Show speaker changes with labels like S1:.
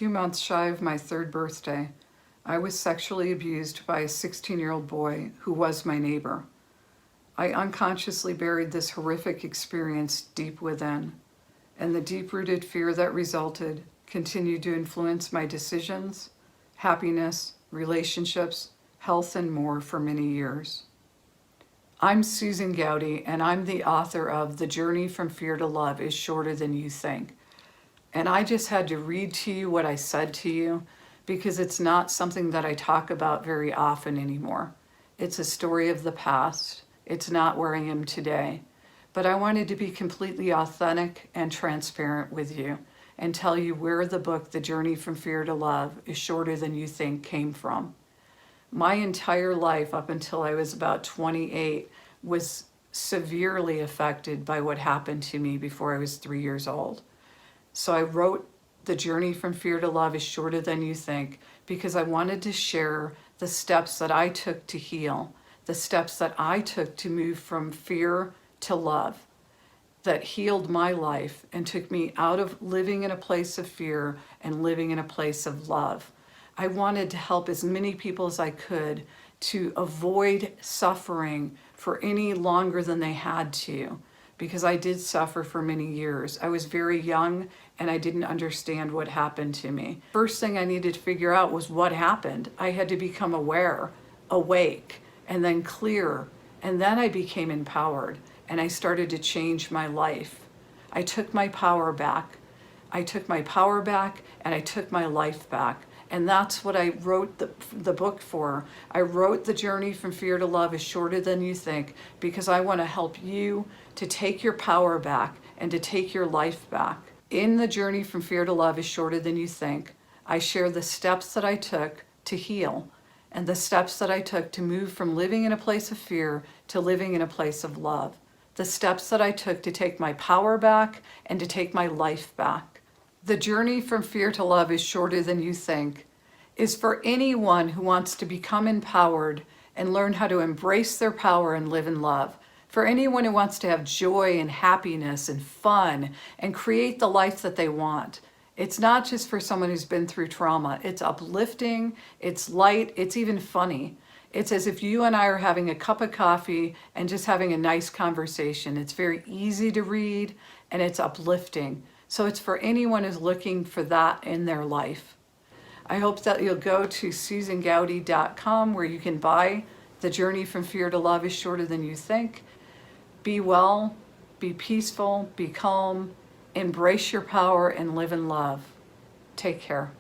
S1: 2 months shy of my 3rd birthday, I was sexually abused by a 16-year-old boy who was my neighbor. I unconsciously buried this horrific experience deep within, and the deep-rooted fear that resulted continued to influence my decisions, happiness, relationships, health, and more for many years. I'm Susan Gowdy, and I'm the author of The Journey from Fear to Love is Shorter Than You Think. And I just had to read to you what I said to you because it's not something that I talk about very often anymore. It's a story of the past. It's not where I am today. But I wanted to be completely authentic and transparent with you and tell you where the book, The Journey from Fear to Love is Shorter Than You Think, came from. My entire life up until I was about 28 was severely affected by what happened to me before I was 3 years old. So I wrote The Journey from Fear to Love is Shorter Than You Think because I wanted to share the steps that I took to heal, the steps that I took to move from fear to love, that healed my life and took me out of living in a place of fear and living in a place of love. I wanted to help as many people as I could to avoid suffering for any longer than they had to, because I did suffer for many years. I was very young and I didn't understand what happened to me. First thing I needed to figure out was what happened. I had to become aware, awake, and then clear. And then I became empowered and I started to change my life. I took my power back. I took my power back and I took my life back. And that's what I wrote the book for. I wrote The Journey from Fear to Love is Shorter Than You Think because I want to help you to take your power back and to take your life back. In The Journey from Fear to Love is Shorter Than You Think, I share the steps that I took to heal and the steps that I took to move from living in a place of fear to living in a place of love. The steps that I took to take my power back and to take my life back. The Journey from Fear to Love is Shorter Than You Think is for anyone who wants to become empowered and learn how to embrace their power and live in love. For anyone who wants to have joy and happiness and fun and create the life that they want. It's not just for someone who's been through trauma. It's uplifting, it's light, it's even funny. It's as if you and I are having a cup of coffee and just having a nice conversation. It's very easy to read and it's uplifting. So it's for anyone who's looking for that in their life. I hope that you'll go to susangowdy.com where you can buy The Journey from Fear to Love is Shorter Than You Think. Be well, be peaceful, be calm, embrace your power, and live in love. Take care.